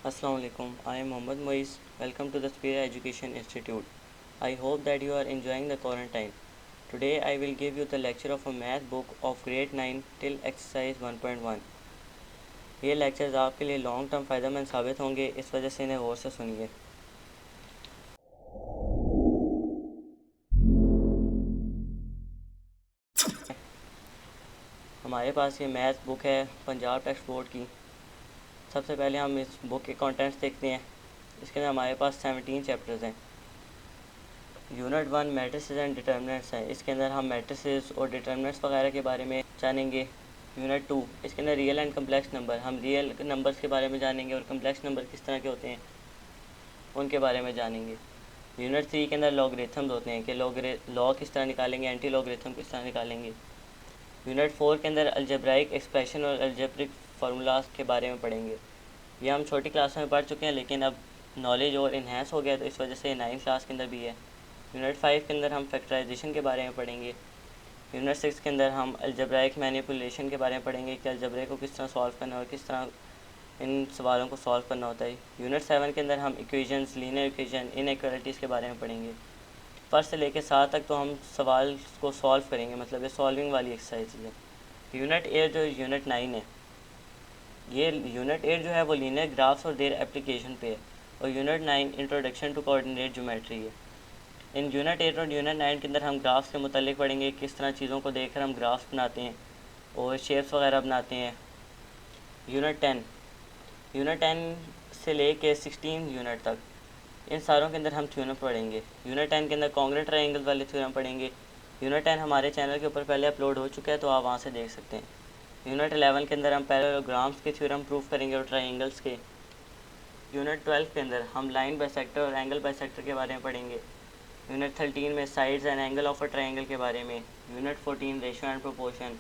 Assalamu alaikum. I am Mohammad Moise. Welcome to the Spear Education Institute. I hope that you are enjoying the quarantine. Today I will give you the lecture of a math book of grade 9 till exercise 1.1. ये lectures आपके लिए long term फ़ायदेमंद साबित होंगे, इस वजह से इन्हें गौर से सुनिए। हमारे पास ये मैथ बुक है पंजाब टेक्स्ट बोर्ड की। सबसे पहले हम इस बुक के कंटेंट्स देखते हैं। इसके अंदर हमारे पास 17 चैप्टर्स हैं। यूनिट 1 मैट्रिसेस एंड डिटर्मिनेंट्स है। इसके अंदर हम मैट्रिसेस और डिटर्मिनेंट्स वगैरह के बारे में जानेंगे। यूनिट 2 इसके अंदर रियल एंड कम्प्लेक्स नंबर, हम रियल नंबर्स के बारे में जानेंगे और कम्प्लेक्स नंबर किस तरह के होते हैं उनके बारे में जानेंगे। यूनिट 3 के अंदर लॉगरिथम्स होते हैं कि लॉग किस तरह निकालेंगे, एंटी लॉगरिथम किस तरह निकालेंगे। यूनिट 4 के अंदर अलजेब्राइक एक्सप्रेशन और अलजेब्रिक फार्मूलाज के बारे में पढ़ेंगे। ये हम छोटी क्लास में पढ़ चुके हैं, लेकिन अब नॉलेज और इन्हेंस हो गया, तो इस वजह से 9th क्लास के अंदर भी है। यूनिट 5 के अंदर हम फैक्टराइजेशन के बारे में पढ़ेंगे। यूनिट 6 के अंदर हम अलजेब्राइक मैनिपुलेशन के बारे में पढ़ेंगे कि अलजेब्रा को किस तरह सॉल्व करना है और किस तरह इन सवालों को सॉल्व करना होता है। यूनिट 7 के अंदर हम इक्वेशंस, लीनियर इक्वेशन, इनइक्वालिटीज़ के बारे में पढ़ेंगे। फर्स्ट से लेकर 7 तक तो हम सवाल को सॉल्व करेंगे, मतलब ये सॉल्विंग वाली एक्सरसाइज है। यूनिट 8 जो यूनिट 9 है, ये यूनिट 8 जो है वो लीनियर ग्राफ्स और देयर एप्लीकेशन पे है, और unit 9 introduction to coordinate geometry है। इन यूनिट 8 और यूनिट 9 के अंदर हम ग्राफ्स के मुतालिक पढ़ेंगे, किस तरह चीज़ों को देखकर हम ग्राफ्स बनाते हैं और शेप्स वगैरह बनाते हैं। यूनिट 10 से लेके 16 यूनिट तक इन सारों के अंदर हम थ्योरम पढ़ेंगे। यूनिट 10 के अंदर कॉन्ग्रुएंट ट्रायंगल वाले थ्योरम पढ़ेंगे। यूनिट 10 हमारे चैनल के ऊपर पहले अपलोड हो चुका है, तो आप वहाँ से देख सकते हैं। यूनिट 11 के अंदर हम पैरेललोग्राम्स के थ्योरम प्रूव करेंगे और ट्रायंगल्स के। यूनिट 12 के अंदर हम लाइन बाइसेक्टर और एंगल बाइसेक्टर के बारे में पढ़ेंगे। यूनिट 13 में sides and angle of a triangle के बारे में। Unit 14 ratio and proportion.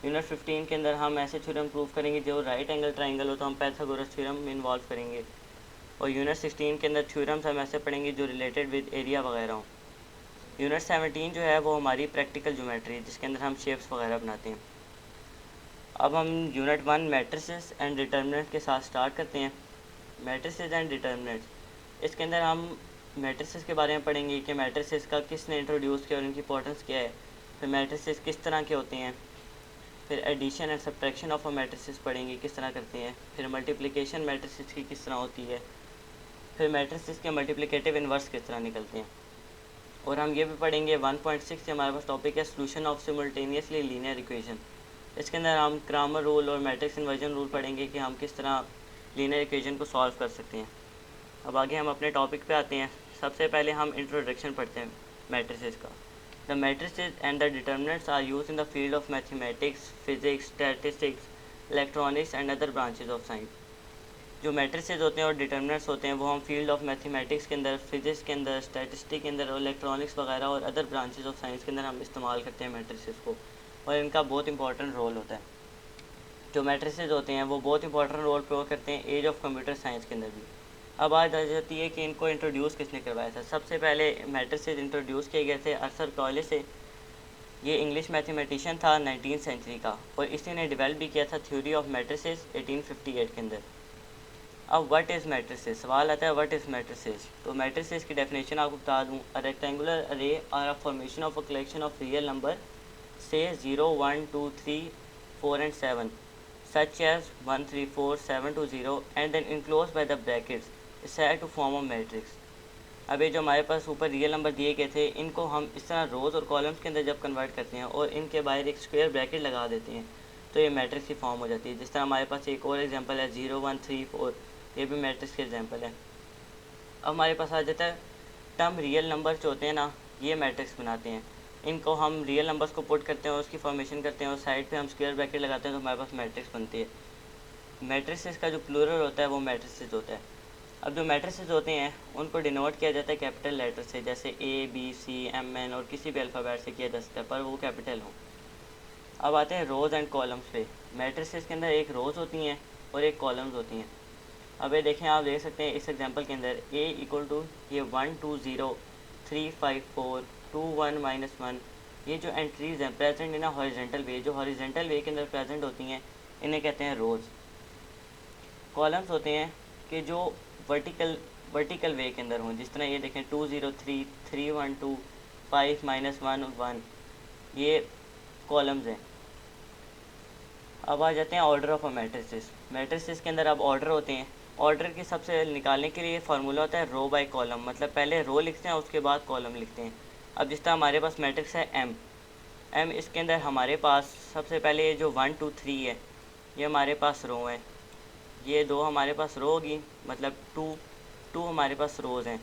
Unit 15 के अंदर हम ऐसे थ्योरम प्रूव करेंगे जो राइट एंगल ट्रायंगल हो, तो हम पाइथागोरस थ्योरम इन्वॉल्व करेंगे। और यूनिट 16 के अंदर थ्योरम्स हम ऐसे पढ़ेंगे जो रिलेटेड विद एरिया वगैरह हो। यूनिट 17 जो है वो हमारी प्रैक्टिकल ज्योमेट्री है, जिसके अंदर हम शेप्स वगैरह बनाते हैं। अब हम यूनिट 1 मैट्रिसेस एंड डिटर्मिनेंट के साथ स्टार्ट करते हैं। मैट्रिसेस एंड डिटर्मिनेंट्स, इसके अंदर हम मैट्रिसेस के बारे में पढ़ेंगे कि मैट्रिसेस का किसने इंट्रोड्यूस किया और इनकी इंपॉर्टेंस क्या है। फिर मैट्रिसेस किस तरह के होते हैं। फिर addition and subtraction of a matrices पढ़ेंगे, किस तरह करते हैं। फिर मल्टीप्लिकेशन मैट्रिसेस की किस तरह होती है। फिर मैट्रिसेस के मल्टीप्लिकेटिव इन्वर्स किस तरह निकलते हैं। और हम ये भी पढ़ेंगे 1.6 से हमारे पास टॉपिक है सोल्यूशन ऑफ सिमुल्टेनियसली लीनियर इक्वेशन। इसके अंदर हम क्रामर रूल और मैट्रिक्स इन्वर्जन रूल पढ़ेंगे कि हम किस तरह लीनियर इक्वेशन को सॉल्व कर सकते हैं। अब आगे हम अपने टॉपिक पे आते हैं। सबसे पहले हम इंट्रोडक्शन पढ़ते हैं मैट्रिसेस का। The matrices and the determinants are use in the field of mathematics, physics, statistics, electronics and other branches of science. जो मैट्रिसेस होते हैं और डिटर्मिनेंट्स होते हैं वो हम फील्ड ऑफ मैथमेटिक्स के अंदर, फिजिक्स के अंदर, स्टैटिस्टिक के अंदर और इलेक्ट्रॉनिक्स वगैरह और अदर ब्रांचेज ऑफ साइंस के अंदर हम इस्तेमाल करते हैं मैट्रिसेस को, और इनका बहुत इंपॉर्टेंट रोल होता है। जो मैट्रिसेस होते हैं वो बहुत इंपॉर्टेंट रोल प्ले करते हैं एज ऑफ कंप्यूटर साइंस के अंदर भी। अब बात आ जाती है कि इनको इंट्रोड्यूस किसने करवाया था। सबसे पहले मैट्रिसेस इंट्रोड्यूस किए गए थे आर्थर कॉले से। ये इंग्लिश मैथमेटिशियन था 19th सेंचुरी का, और इसी ने डेवलप भी किया था थ्योरी ऑफ मैट्रिसेस 1858 के अंदर। अब व्हाट इज़ मैट्रिसेस, सवाल आता है व्हाट इज़ मैट्रिसेस। तो मैट्रिसेस की डेफिनेशन आपको बता दूँ, a rectangular array are a formation of a collection of real number से 0 1 2 3 4 and 7 such as 1 3 4 7 to 0 and then enclosed by the brackets is said to form a matrix। अब ये जो हमारे पास ऊपर रियल नंबर दिए गए थे, इनको हम इस तरह रोज़ और कॉलम्स के अंदर जब कन्वर्ट करते हैं और इनके बाहर एक स्क्वायर ब्रैकेट लगा देते हैं, तो ये मैट्रिक्स की फॉर्म हो जाती है। जिस तरह हमारे पास एक और एग्जांपल है 0 1 3 4, ये भी मैट्रिक्स के एग्जांपल है। अब हमारे पास आ जाता है टर्म रियल नंबर जो होते हैं ना, ये मैट्रिक्स बनाते हैं। इनको हम रियल नंबर्स को पुट करते हैं और उसकी फॉर्मेशन करते हैं और साइड पे हम स्क्वायर ब्रैकेट लगाते हैं, तो हमारे पास मैट्रिक्स बनती है। मैट्रिसेस का जो प्लूरल होता है वो मैट्रिसेस होता है। अब जो मैट्रिसेस होते हैं उनको डिनोट किया जाता है कैपिटल लेटर से, जैसे ABCMN, और किसी भी अल्फ़ाबेट से किया जा सकता है पर वो कैपिटल हो। अब आते हैं रोज़ एंड कॉलम्स पे। मैट्रिसेस के अंदर एक रोज़ होती हैं और एक कॉलम्स होती हैं। अब ये देखें, आप देख सकते हैं इस एग्जांपल के अंदर A इक्वल टू ये 1 2 0 3 5 4 2 1 -1, ये जो एंट्रीज़ हैं प्रेजेंट इन अ हॉरिजेंटल वे, जो हॉरिजेंटल वे के अंदर प्रेजेंट होती हैं, इन्हें कहते हैं रोज़। कॉलम्स होते हैं कि जो वर्टिकल वर्टिकल वे के अंदर हों। जिस तरह ये देखें 2 0 3 3 1 2 5 -1 1, ये कॉलम्स हैं। अब आ जाते हैं order of a matrices. Matrices के अंदर अब ऑर्डर होते हैं। ऑर्डर के सबसे निकालने के लिए फार्मूला होता है रो बाय कॉलम, मतलब पहले रो लिखते हैं उसके बाद कॉलम लिखते हैं। अब जिस तरह हमारे पास मैट्रिक्स है एम, इसके अंदर हमारे पास सबसे पहले ये जो 1 2 3 है ये हमारे पास रो है, ये दो हमारे पास रो होगी, मतलब टू हमारे पास रोज़ हैं।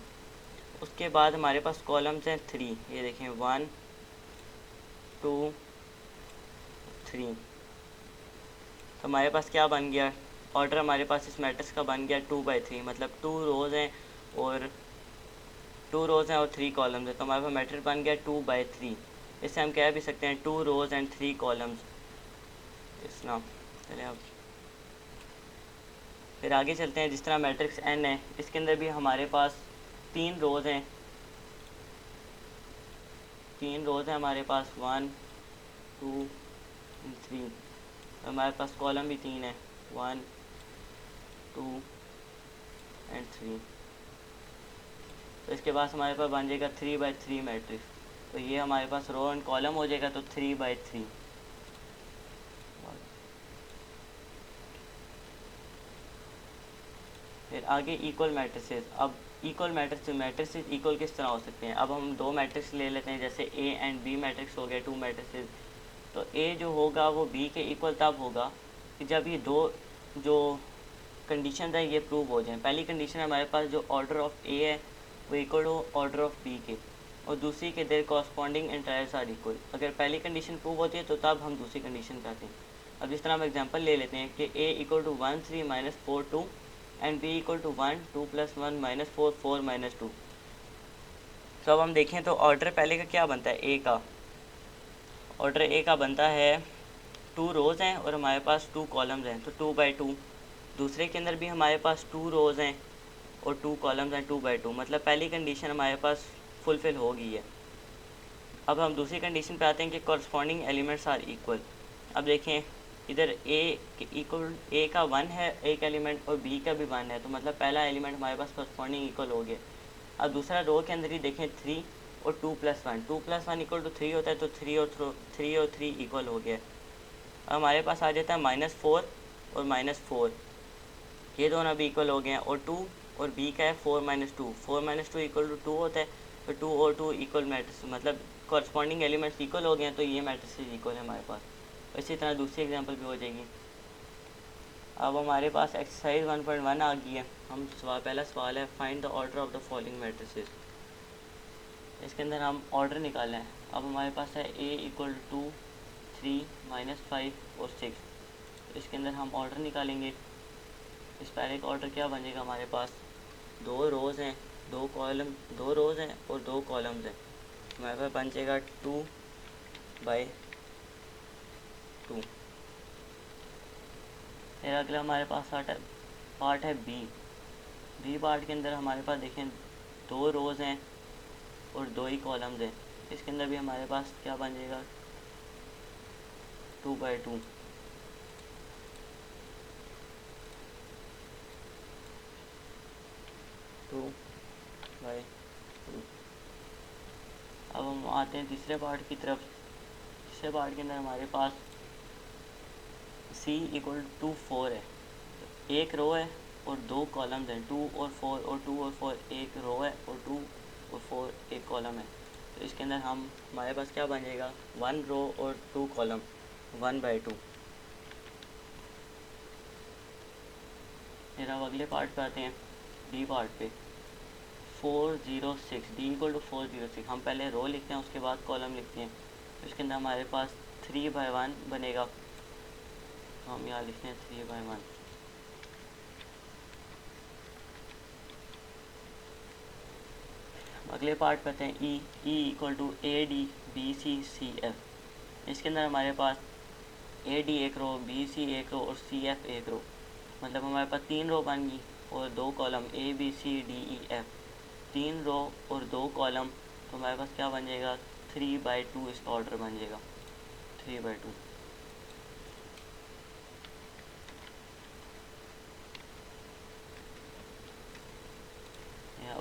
उसके बाद हमारे पास कॉलम्स हैं 3, ये देखें 1 2 3। तो हमारे पास क्या बन गया, ऑर्डर हमारे पास इस मैट्रिक्स का बन गया 2/3, मतलब 2 रोज़ हैं और 3 कॉलम्स हैं। तो हमारे पास मैट्रिक्स बन गया 2/3। इससे हम कह भी सकते हैं 2 रोज़ एंड 3 कॉलम्स। इस नाम चले अब फिर आगे चलते हैं। जिस तरह मैट्रिक्स एन है, इसके अंदर भी हमारे पास 3 रोज़ हैं, 3 रोज़ हैं हमारे पास 1 2 3। हमारे पास कॉलम भी 3 है 1 2 एंड 3। तो इसके बाद हमारे पास बन जाएगा 3/3 मैट्रिक्स। तो ये हमारे पास रो एंड कॉलम हो जाएगा, तो 3/3। फिर आगे इक्वल मैट्रिसेस। अब इक्वल मैट्रिसेस इक्वल किस तरह हो सकते हैं। अब हम दो मैट्रिक्स ले लेते हैं, जैसे ए एंड बी मैट्रिक्स हो गया 2 मैट्रिसेस। तो ए जो होगा वो बी के इक्वल तब होगा कि जब ये दो जो कंडीशन है ये प्रूव हो जाए। पहली कंडीशन हमारे पास जो ऑर्डर ऑफ ए है वो इक्वल हो ऑर्डर ऑफ बी के, और दूसरी के देर कॉरस्पॉन्डिंग इंटायर्स आर इक्वल। अगर पहली कंडीशन प्रूव होती है तो तब हम दूसरी कंडीशन पे आते हैं। अब इस तरह हम एग्जांपल ले लेते हैं कि a = 1 3 - 4 2 एंड b = 1 2 + 1 - 4 4 - 2। तो अब हम देखें तो ऑर्डर पहले का क्या बनता है, ए का ऑर्डर ए का बनता है 2 रोज़ हैं और हमारे पास 2 कॉलम्स हैं, तो 2/2। दूसरे के अंदर भी हमारे पास 2 रोज़ हैं और 2 कॉलम्स हैं 2/2, मतलब पहली कंडीशन हमारे पास फुलफ़िल हो गई है। अब हम दूसरी कंडीशन पे आते हैं कि कॉरस्पॉन्डिंग एलिमेंट्स आर इक्वल। अब देखें इधर ए का 1 है एक एलिमेंट और बी का भी 1 है, तो मतलब पहला एलिमेंट हमारे पास कॉरस्पॉन्डिंग इक्वल हो गया। अब दूसरा रो के अंदर ही देखें 3 और 2 + 1, 2 + 1 = 3 होता है, तो 3 और 3 इक्वल हो गया। अब हमारे पास आ जाता है -4 और -4, ये दोनों भी इक्वल हो गए हैं। और 2 और बी का है 4 - 2, 4 - 2 = 2 होता है, तो 2 और 2 इक्वल मैट्रिक्स, मतलब कॉरस्पॉन्डिंग एलिमेंट्स इक्वल हो गए हैं, तो ये मैट्रिक्स इक्वल है हमारे पास। इसी तरह दूसरी एग्जांपल भी हो जाएगी। अब हमारे पास एक्सरसाइज 1.1 आ गई है। हम पहला सवाल है find the order of the following matrices. इसके अंदर हम ऑर्डर निकालना है। अब हमारे पास है a = 2 3 -5 और 6। इसके अंदर हम ऑर्डर निकालेंगे। इस पहले का ऑर्डर क्या बनेगा, हमारे पास 2 रोज़ हैं 2 रोज़ हैं और 2 कॉलम्स हैं, हमारे पास बन जाएगा 2/2। फिर अगला हमारे पास पार्ट है बी पार्ट के अंदर हमारे पास देखें 2 रोज़ हैं और 2 ही कॉलम्स हैं। इसके अंदर भी हमारे पास क्या बन जाएगा 2/2। अब हम आते हैं तीसरे पार्ट की तरफ। तीसरे पार्ट के अंदर हमारे पास c = 4 है, एक रो है और 2 कॉलम्स हैं 2 और 4 और 2 और 4, एक रो है और 2 और 4 एक कॉलम है। तो इसके अंदर हमारे पास क्या बन जाएगा 1 रो और 2 कॉलम 1/2। फिर अब अगले पार्ट पे आते हैं डी पार्ट पे। 406 d = 406, हम पहले रो लिखते हैं उसके बाद कॉलम लिखते हैं। तो इसके अंदर हमारे पास 3/1 बनेगा, तो हम यहाँ लिखते हैं 3/1। अगले पार्ट पे आते हैं ई = AD BC CF। इसके अंदर हमारे पास AD एक रो, BC एक रो और CF एक रो, मतलब हमारे पास 3 रो बन गई और 2 कॉलम ABCDEF, 3 रो और 2 कॉलम। तो हमारे पास क्या बन जाएगा 3/2, इसका ऑर्डर बन जाएगा 3/2।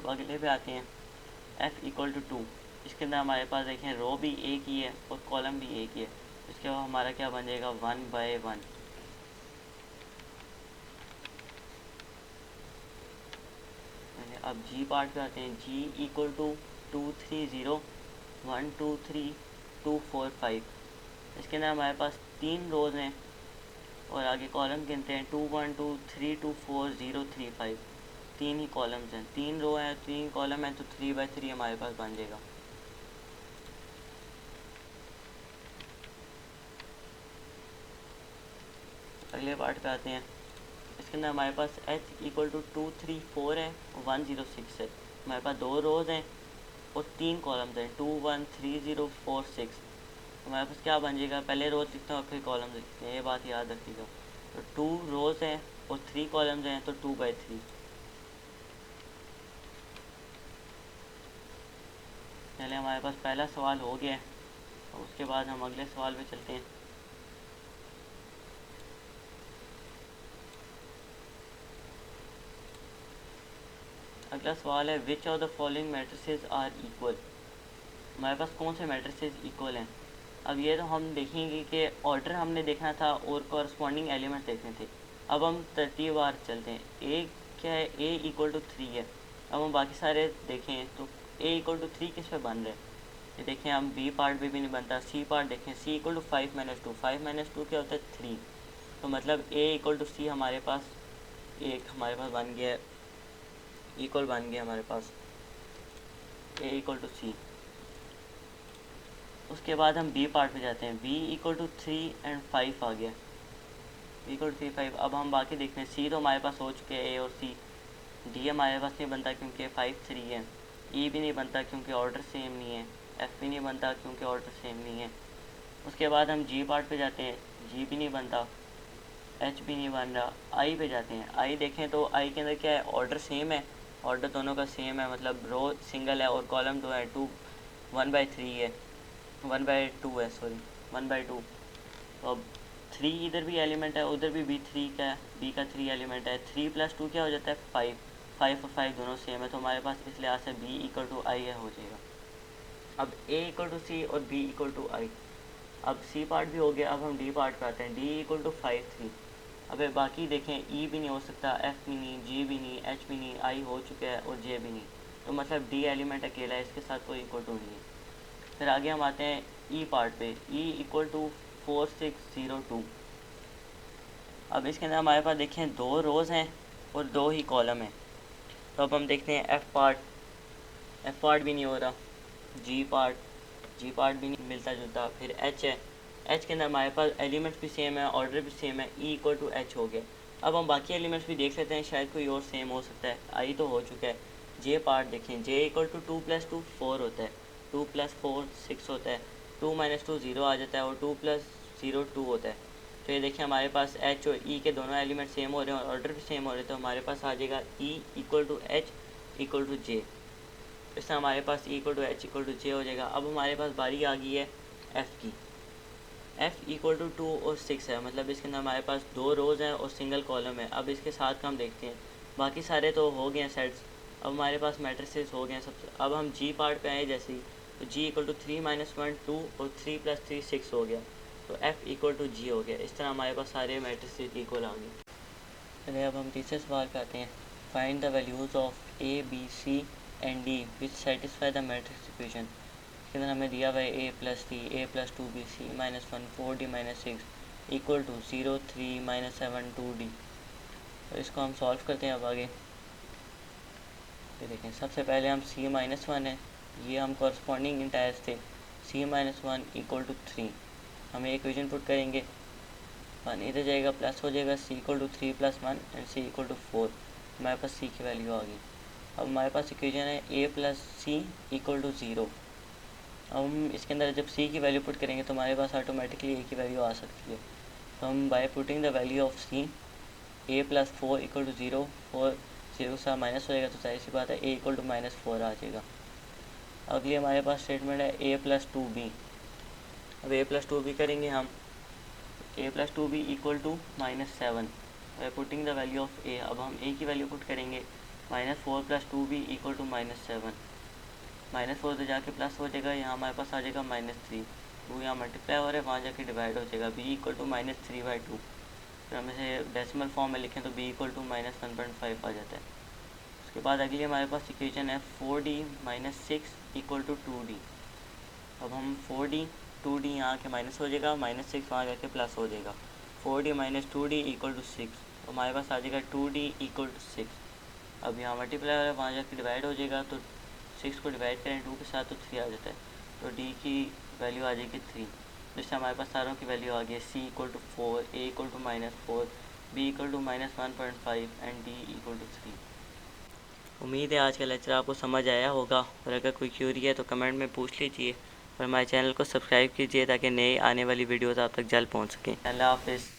अब अगले पे आते हैं, f इक्वल टू 2। इसके अंदर हमारे पास देखें रो भी एक ही है और कॉलम भी एक ही है। इसके बाद हमारा क्या बन जाएगा 1/1। अब जी पार्ट पे आते हैं, जी इक्वल टू 2 3 0 1 2 3 2 4 5। इसके अंदर हमारे पास 3 रोज़ हैं और आगे कॉलम गिनते हैं 2 1 2 3 2 4 0 3 5। 3 ही कॉलम्स हैं, 3 रो हैं, 3 कॉलम हैं, तो 3/3 हमारे पास बन जाएगा। अगले पार्ट पे आते हैं, इसके अंदर हमारे पास h इक्वल टू 2 3 4 है, 1 0 6 है। हमारे पास 2 रोज़ हैं और 3 कॉलम्स हैं, 2 1 3 0 4 6। हमारे पास क्या बन जाएगा, पहले रोज़ लिखते हैं और फिर कॉलम्स लिखते हैं, ये बात याद रखिएगा। तो 2 रोज़ हैं और 3 कॉलम्स हैं, तो 2/3। पहले हमारे पास पहला सवाल हो गया है और उसके बाद हम अगले सवाल पे चलते हैं। अगला सवाल है, which of the following matrices are equal. हमारे पास कौन से मैट्रिसेस इक्वल हैं। अब ये तो हम देखेंगे कि ऑर्डर हमने देखना था और कॉरस्पॉन्डिंग एलिमेंट देखने थे। अब हम तरतीबवार चलते हैं। ए क्या है, ए इक्वल टू 3 है। अब हम बाकी सारे देखें तो ए इक्वल टू 3 किस पे बन रहे हैं, ये देखें हम बी पार्ट भी नहीं बनता। सी पार्ट देखें, सी इक्वल टू 5 - 2, 5 - 2 क्या होता है 3। तो मतलब ए इक्वल टू सी हमारे पास बन गया है, इक्वल बन गया हमारे पास ए इक्वल टू सी। उसके बाद हम बी पार्ट पे जाते हैं, बी इक्वल टू 3 और 5 आ गया, बी इक्वल टू 3 5। अब हम बाकी देखते हैं, सी तो हमारे पास हो चुके हैं ए और सी। डी हमारे पास नहीं बनता क्योंकि 5 3 है। ई भी नहीं बनता क्योंकि ऑर्डर सेम नहीं है। एफ भी नहीं बनता क्योंकि ऑर्डर सेम नहीं है। उसके बाद हम जी पार्ट पे जाते हैं, जी भी नहीं बनता, एच भी नहीं बन रहा। आई पे जाते हैं, आई देखें तो आई के अंदर क्या है, ऑर्डर सेम है, ऑर्डर दोनों का सेम है, मतलब रो सिंगल है और कॉलम 2 है, 1/3 है, 1/2 है, सॉरी 1/2। तो अब 3 इधर भी एलिमेंट है, उधर भी बी 3 का है, बी का 3 एलिमेंट है। 3 + 2 क्या हो जाता है 5, 5 और 5 दोनों सेम है, तो हमारे पास इस लिहाज से बी इक्वल टू आई है हो जाएगा। अब ए इक्वल टू सी और बी इक्वल टू आई। अब सी पार्ट भी हो गया, अब हम डी पार्ट पे आते हैं, डी इक्वल टू 5 3। अब बाकी देखें, ई भी नहीं हो सकता, एफ भी नहीं, जी भी नहीं, एच भी नहीं, आई हो चुका है और जे भी नहीं। तो मतलब डी एलिमेंट अकेला है, इसके साथ कोई इक्वल टू नहीं है। फिर आगे हम आते हैं ई पार्ट पे, ई इक्वल टू 4 6 0 2। अब इसके अंदर हमारे पास देखें 2 रोज़ हैं और 2 ही कॉलम हैं। तो अब हम देखते हैं एफ़ पार्ट भी नहीं हो रहा, जी पार्ट भी नहीं मिलता जुलता। फिर एच है, एच के अंदर हमारे पास एलिमेंट्स भी सेम है, ऑर्डर भी सेम है, ई इक्वल टू एच हो गया। अब हम बाकी एलिमेंट्स भी देख लेते हैं, शायद कोई और सेम हो सकता है। आई तो हो चुका है। जे पार्ट देखें, जे इक्वल टू 2 + 2 4 होता है, 2 + 4 6 होता है, 2 - 2 0 आ जाता है और 2 + 0 2 होता है। तो ये देखिए हमारे पास एच और ई के दोनों एलिमेंट सेम हो रहे हैं और ऑर्डर भी सेम हो रहे हैं, तो हमारे पास आ जाएगा E equal to H equal to J. इससे हमारे पास E equal to H equal to J हो जाएगा। अब हमारे पास बारी आ गई है एफ़ की। एफ़ इक्वल टू 2 और 6 है, मतलब इसके अंदर हमारे पास 2 रोज़ हैं और सिंगल कॉलम है। अब इसके साथ का हम देखते हैं, बाकी सारे तो हो गए हैं सेट्स। अब हमारे पास मैट्रिसेस हो गए हैं सबसे। अब हम जी पार्ट पे आए जैसे ही, तो जी इक्वल टू 3 - 1 2 और 3 + 3 6 हो गया, तो एफ़ इक्वल टू जी हो गया। इस तरह हमारे पास सारे मैट्रिसेस इक्वल आ गए। चलिए अब हम तीसरे सवाल पे आते हैं, find the values of a b c and d which satisfy the matrix equation. इसके अंदर हमें दिया हुआ है a + d, a + 2bc - 1 4d - 6 equal to 0 3 - 7 2d। तो इसको हम सॉल्व करते हैं। अब आगे ये देखें, सबसे पहले हम c - 1 है, ये हम कॉरस्पॉन्डिंग इंटायर्स थे, c - 1 इक्वल टू 3। हम इक्वेशन पुट करेंगे, 1 इधर जाएगा, प्लस हो जाएगा, c equal to 3 + 1 and c equal to 4। हमारे पास c की वैल्यू आ गई। अब हमारे पास इक्वेशन है a + c इक्वल टू 0। अब हम इसके अंदर जब c की वैल्यू पुट करेंगे तो हमारे पास ऑटोमेटिकली a की वैल्यू आ सकती है। तो हम by putting the value of c, a + 4 equal to 0, 4 0 के साथ माइनस हो जाएगा, तो जाहिर सी बात है a इक्वल टू -4 आ जाएगा। अगली हमारे पास स्टेटमेंट है a + 2b। अब a + 2b करेंगे हम, a + 2b equal to -7 by putting the value of a। अब हम a की वैल्यू पुट करेंगे, -4 + 2b = -7। -4 तो जाके प्लस हो जाएगा, यहाँ हमारे पास आ जाएगा -3। 2 यहाँ मल्टीप्लाई हो रहा है, वहाँ जाके डिवाइड हो जाएगा। b = -3/2। फिर हम इसे डेसिमल फॉर्म में लिखें तो b = -1.5 आ जाता है। उसके बाद अगली हमारे पास इक्वेशन है 4d - 6 = 2d। अब हम 4d 2d यहाँ के माइनस हो जाएगा, -6 वहाँ जाके प्लस हो जाएगा। 4d - 2d = 6। तो हमारे पास आ जाएगा 2d = 6। अब यहाँ मल्टीप्लाई हो रहा है, वहाँ जाके डिवाइड हो जाएगा, तो 6 को डिवाइड करें 2 के साथ तो 3 आ जाता है। तो d की वैल्यू आ जाएगी 3। जिससे हमारे पास सारों की वैल्यू आ गई c = 4, a = -4, b = -1.5 and d = 3। उम्मीद है आज का लेक्चर आपको समझ आया होगा, और अगर कोई क्यूरी है तो कमेंट में पूछ लीजिए, और हमारे चैनल को सब्सक्राइब कीजिए ताकि नए आने वाली वीडियोस आप तक जल्द पहुंच सकें। अल्लाह हाफ़िज़।